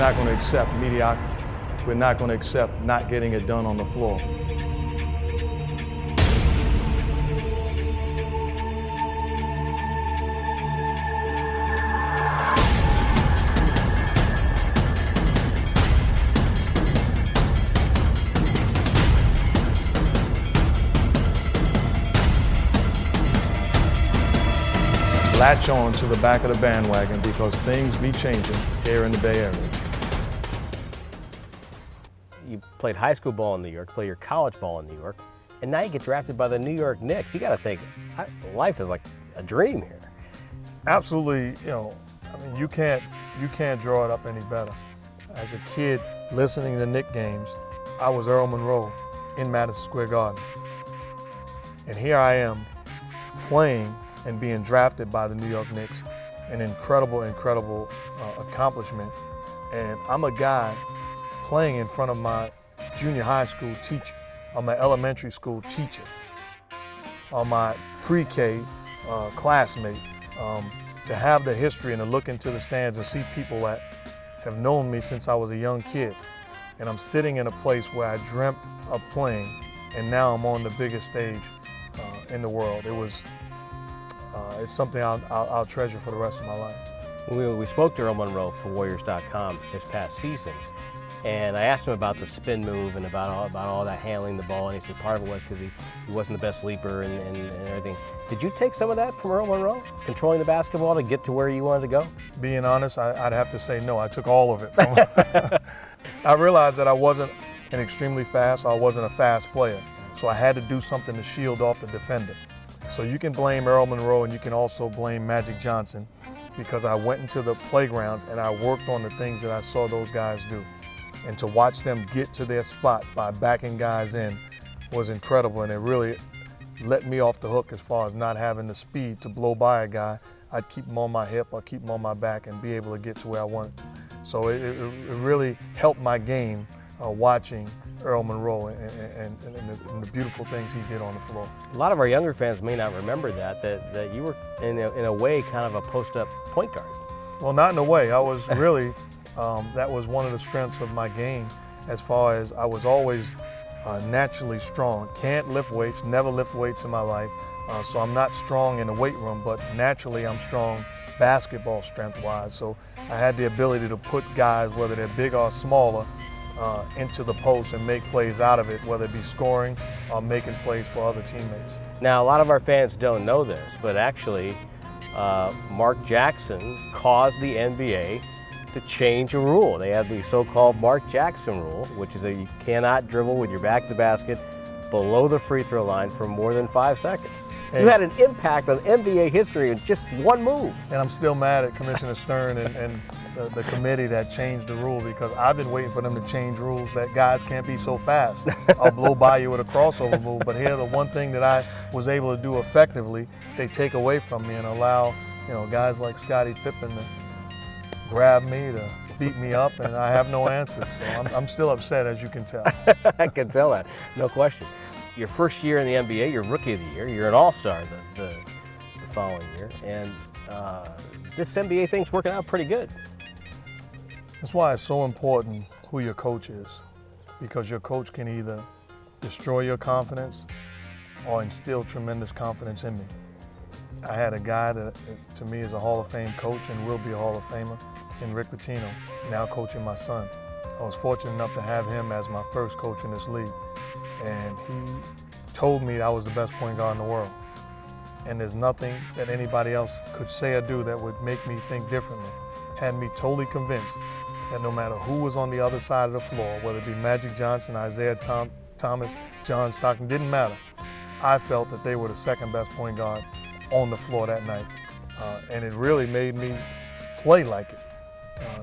not going to accept mediocrity. We're not going to accept not getting it done on the floor. Latch on to the back of the bandwagon because things be changing here in the Bay Area. You played high school ball in New York, play your college ball in New York, and now you get drafted by the New York Knicks. You got to think, life is like a dream here. Absolutely, you can't draw it up any better. As a kid listening to Knick games, I was Earl Monroe in Madison Square Garden. And here I am playing and being drafted by the New York Knicks, an incredible accomplishment. And I'm a guy playing in front of my junior high school teacher, or my elementary school teacher, or my pre-K classmate. To have the history and to look into the stands and see people that have known me since I was a young kid. And I'm sitting in a place where I dreamt of playing, and now I'm on the biggest stage in the world. It's something I'll treasure for the rest of my life. We spoke to Earl Monroe for Warriors.com this past season, and I asked him about the spin move and about all that handling the ball, and he said part of it was because he wasn't the best leaper and everything. Did you take some of that from Earl Monroe, controlling the basketball to get to where you wanted to go? Being honest, I'd have to say no. I took all of it from him. I realized that I wasn't an extremely fast, or I wasn't a fast player, so I had to do something to shield off the defender. So you can blame Earl Monroe and you can also blame Magic Johnson, because I went into the playgrounds and I worked on the things that I saw those guys do. And to watch them get to their spot by backing guys in was incredible, and it really let me off the hook as far as not having the speed to blow by a guy. I'd keep him on my hip or keep him on my back and be able to get to where I wanted. So it really helped my game watching Earl Monroe and the beautiful things he did on the floor. A lot of our younger fans may not remember that you were in a way kind of a post-up point guard. Well, not in a way. I was really, that was one of the strengths of my game, as far as I was always naturally strong. Can't lift weights, never lift weights in my life, so I'm not strong in the weight room, but naturally I'm strong basketball strength-wise. So I had the ability to put guys, whether they're big or smaller, into the post and make plays out of it, whether it be scoring or making plays for other teammates. Now, a lot of our fans don't know this, but actually, Mark Jackson caused the NBA to change a rule. They have the so-called Mark Jackson rule, which is that you cannot dribble with your back to the basket below the free throw line for more than 5 seconds. You had an impact on NBA history in just one move. And I'm still mad at Commissioner Stern and the committee that changed the rule, because I've been waiting for them to change rules that guys can't be so fast. I'll blow by you with a crossover move, but here the one thing that I was able to do effectively, they take away from me and allow guys like Scottie Pippen to grab me, to beat me up, and I have no answers. So I'm still upset, as you can tell. I can tell that, no question. Your first year in the NBA, you're Rookie of the Year, you're an All-Star the following year, and this NBA thing's working out pretty good. That's why it's so important who your coach is, because your coach can either destroy your confidence or instill tremendous confidence in me. I had a guy that to me is a Hall of Fame coach and will be a Hall of Famer in Rick Pitino, now coaching my son. I was fortunate enough to have him as my first coach in this league, and he told me I was the best point guard in the world. And there's nothing that anybody else could say or do that would make me think differently. Had me totally convinced that no matter who was on the other side of the floor, whether it be Magic Johnson, Isaiah Thomas, John Stockton, didn't matter. I felt that they were the second best point guard on the floor that night. And it really made me play like it,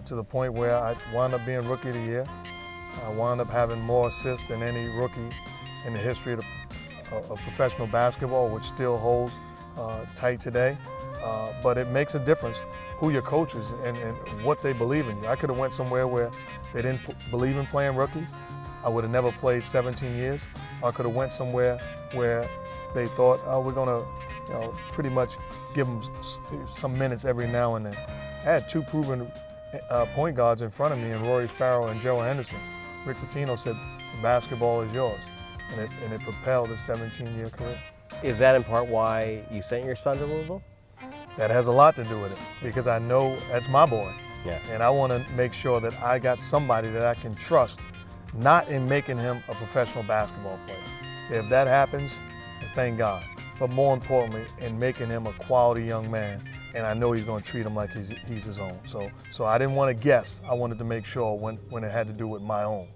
to the point where I wound up being Rookie of the Year. I wound up having more assists than any rookie in the history of professional basketball, which still holds tight today. But it makes a difference who your coach is and what they believe in you. I could have went somewhere where they didn't believe in playing rookies. I would have never played 17 years. I could have went somewhere where they thought, oh, we're gonna pretty much give them some minutes every now and then. I had 2 proven point guards in front of me, and Rory Sparrow and Joe Henderson. Rick Pitino said, basketball is yours, and it propelled a 17-year career. Is that in part why you sent your son to Louisville? That has a lot to do with it, because I know that's my boy. Yeah. And I want to make sure that I got somebody that I can trust, not in making him a professional basketball player. If that happens, thank God. But more importantly, in making him a quality young man, and I know he's going to treat him like he's his own. So I didn't want to guess. I wanted to make sure when it had to do with my own.